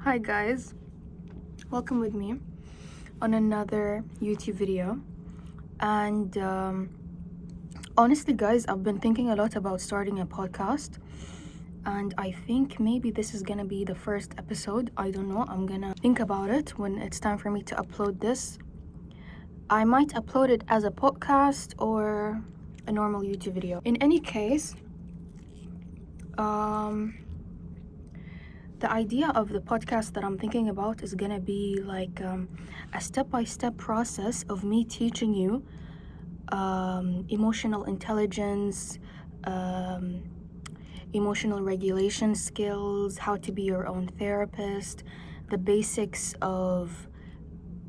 Hi guys, welcome with me on another YouTube video. And honestly guys, I've been thinking a lot about starting a podcast, and I think maybe this is gonna be the first episode. I don't know, I'm gonna think about it when it's time for me to upload this. I might upload it as a podcast or a normal YouTube video. In any case, the idea of the podcast that I'm thinking about is gonna be like a step-by-step process of me teaching you emotional intelligence, emotional regulation skills, how to be your own therapist, the basics of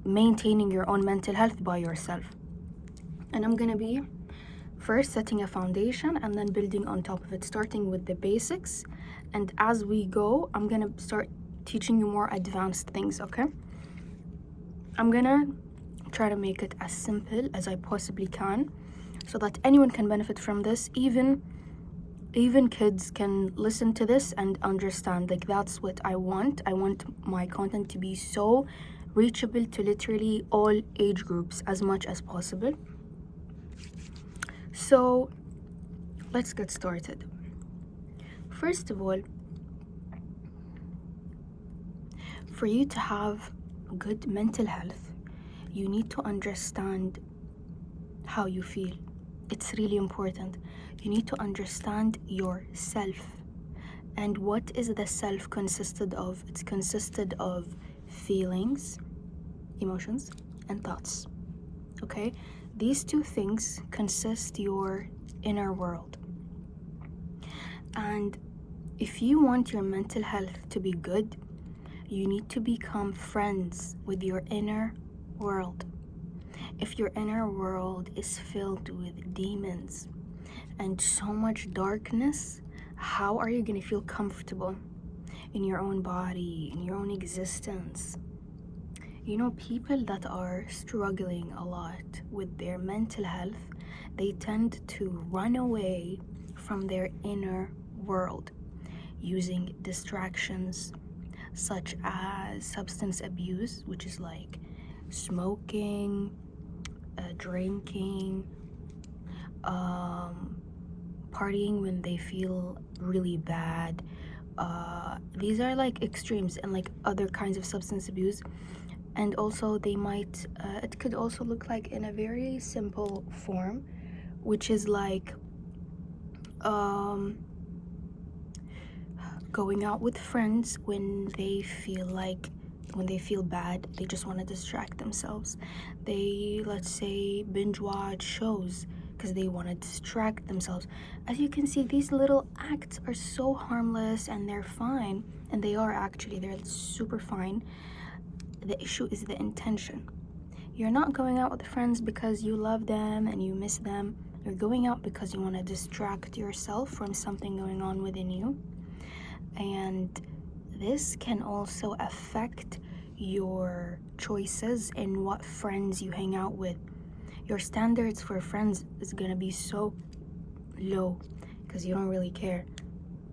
maintaining your own mental health by yourself. And I'm gonna be first setting a foundation and then building on top of it, starting with the basics. And as we go, I'm gonna start teaching you more advanced things, okay? I'm gonna try to make it as simple as I possibly can so that anyone can benefit from this. Even kids can listen to this and understand. Like, that's what I want. I want my content to be so reachable to literally all age groups as much as possible. So let's get started. First of all, for you to have good mental health, you need to understand how you feel. It's really important. You need to understand yourself. And what is the self consisted of? It's consisted of feelings, emotions, and thoughts. Okay? These two things consist your inner world. And if you want your mental health to be good, you need to become friends with your inner world. If your inner world is filled with demons and so much darkness, how are you going to feel comfortable in your own body, in your own existence? You know, people that are struggling a lot with their mental health, they tend to run away from their inner world using distractions such as substance abuse, which is like smoking, drinking, partying when they feel really bad. These are like extremes, and like other kinds of substance abuse. And also they might, it could also look like in a very simple form, which is like going out with friends when they feel bad, they just want to distract themselves. They, let's say, binge watch shows because they want to distract themselves. As you can see, these little acts are so harmless and they're fine, and they are actually, they're super fine. The issue is the intention. You're not going out with friends because you love them and you miss them. You're going out because you want to distract yourself from something going on within you. And this can also affect your choices in what friends you hang out with. Your standards for friends is going to be so low because you don't really care.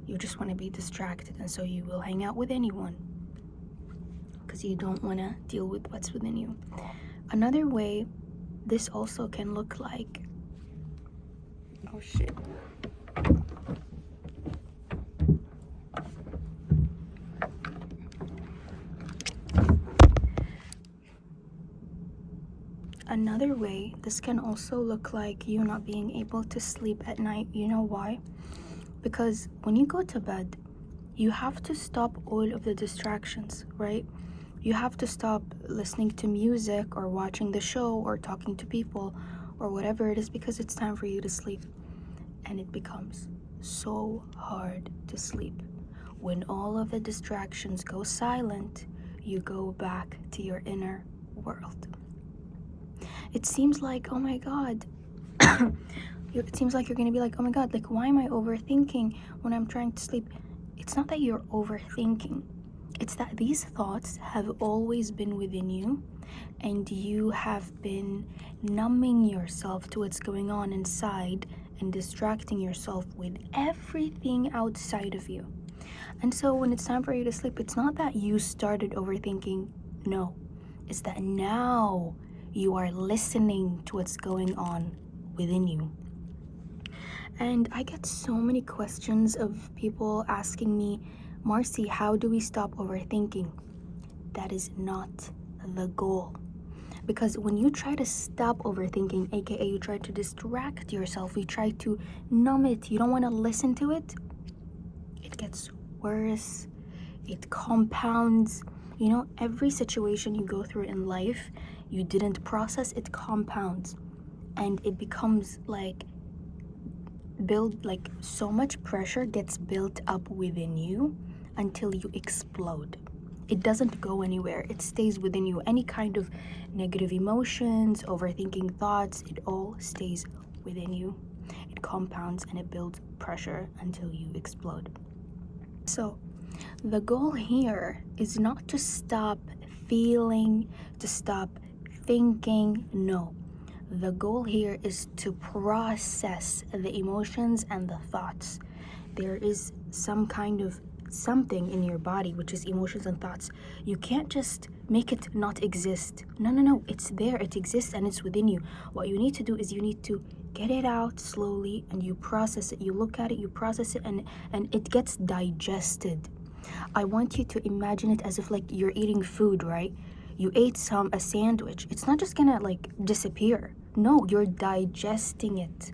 You just want to be distracted, and so you will hang out with anyone because you don't want to deal with what's within you. Another way this also can look like, oh shit. Another way this can also look like you not being able to sleep at night. You know why? Because when you go to bed, you have to stop all of the distractions, right? You have to stop listening to music or watching the show or talking to people or whatever it is, because it's time for you to sleep. And it becomes so hard to sleep. When all of the distractions go silent, you go back to your inner world. It seems like, oh my God, it seems like you're gonna be like, oh my God, like, why am I overthinking when I'm trying to sleep? It's not that you're overthinking. It's that these thoughts have always been within you, and you have been numbing yourself to what's going on inside and distracting yourself with everything outside of you. And so when it's time for you to sleep, it's not that you started overthinking. No, it's that now you are listening to what's going on within you. And I get so many questions of people asking me, Marcy, how do we stop overthinking? That is not the goal. Because when you try to stop overthinking, aka you try to distract yourself, you try to numb it, you don't want to listen to it, it gets worse, it compounds. You know, every situation you go through in life, you didn't process, it compounds. And it becomes like so much pressure gets built up within you until you explode. It doesn't go anywhere, it stays within you. Any kind of negative emotions, overthinking thoughts, it all stays within you. It compounds and it builds pressure until you explode. So the goal here is not to stop feeling, to stop thinking. No, the goal here is to process the emotions and the thoughts. There is some kind of something in your body, which is emotions and thoughts. You can't just make it not exist. No, it's there, it exists, and it's within you. What you need to do is you need to get it out slowly, and you process it. You look at it, you process it, and it gets digested. I want you to imagine it as if like you're eating food, right? You ate a sandwich. It's not just gonna like disappear. No, you're digesting it,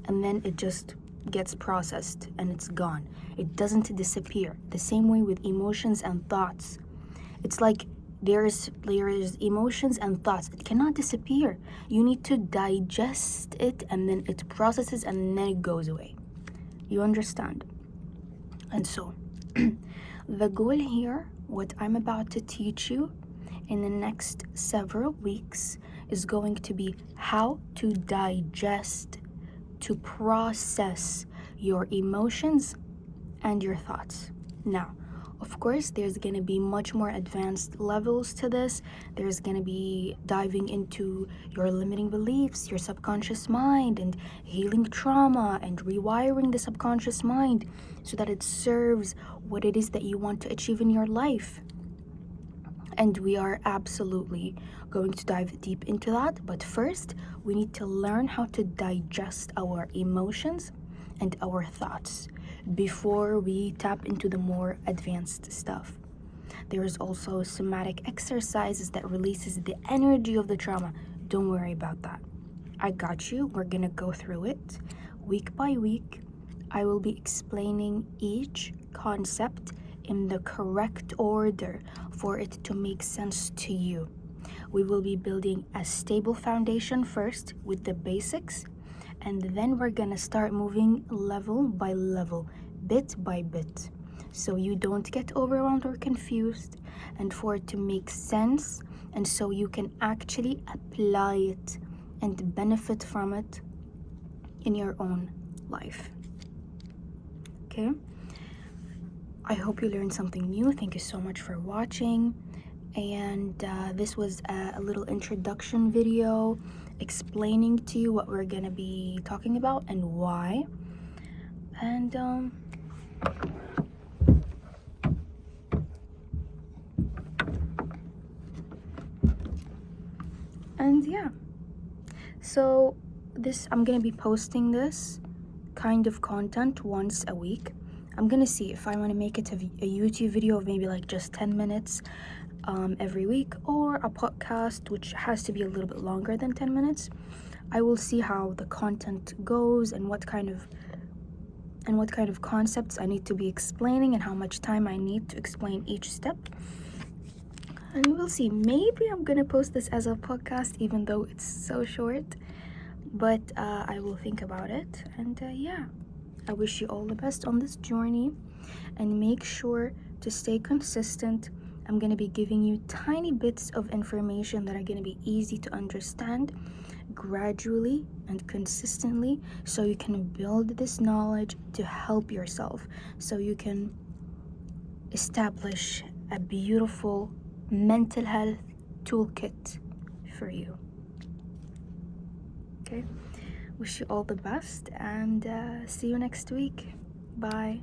and then it just gets processed and it's gone. It doesn't disappear. The same way with emotions and thoughts. It's like there is emotions and thoughts. It cannot disappear. You need to digest it, and then it processes, and then it goes away. You understand? And so the goal here, what I'm about to teach you in the next several weeks, is going to be how to digest, to process your emotions and your thoughts. Now, of course, there's going to be much more advanced levels to this. There's going to be diving into your limiting beliefs, your subconscious mind, and healing trauma and rewiring the subconscious mind so that it serves what it is that you want to achieve in your life. And we are absolutely going to dive deep into that. But first, we need to learn how to digest our emotions and our thoughts before we tap into the more advanced stuff. There is also somatic exercises that releases the energy of the trauma. Don't worry about that. I got you. We're gonna go through it week by week. I will be explaining each concept in the correct order for it to make sense to you. We will be building a stable foundation first with the basics, and then we're gonna start moving level by level, bit by bit, so you don't get overwhelmed or confused, and for it to make sense, and so you can actually apply it and benefit from it in your own life. Okay? I hope you learned something new. Thank you so much for watching. And this was a little introduction video explaining to you what we're gonna be talking about and why. And yeah, so I'm gonna be posting this kind of content once a week. I'm gonna see if I want to make it a YouTube video of maybe like just 10 minutes every week, or a podcast which has to be a little bit longer than 10 minutes. I will see how the content goes and what kind of concepts I need to be explaining and how much time I need to explain each step. And we'll see. Maybe I'm gonna post this as a podcast even though it's so short, but I will think about it. And yeah, I wish you all the best on this journey, and make sure to stay consistent. I'm going to be giving you tiny bits of information that are going to be easy to understand gradually and consistently, so you can build this knowledge to help yourself, so you can establish a beautiful mental health toolkit for you. Okay? Wish you all the best, and see you next week. Bye.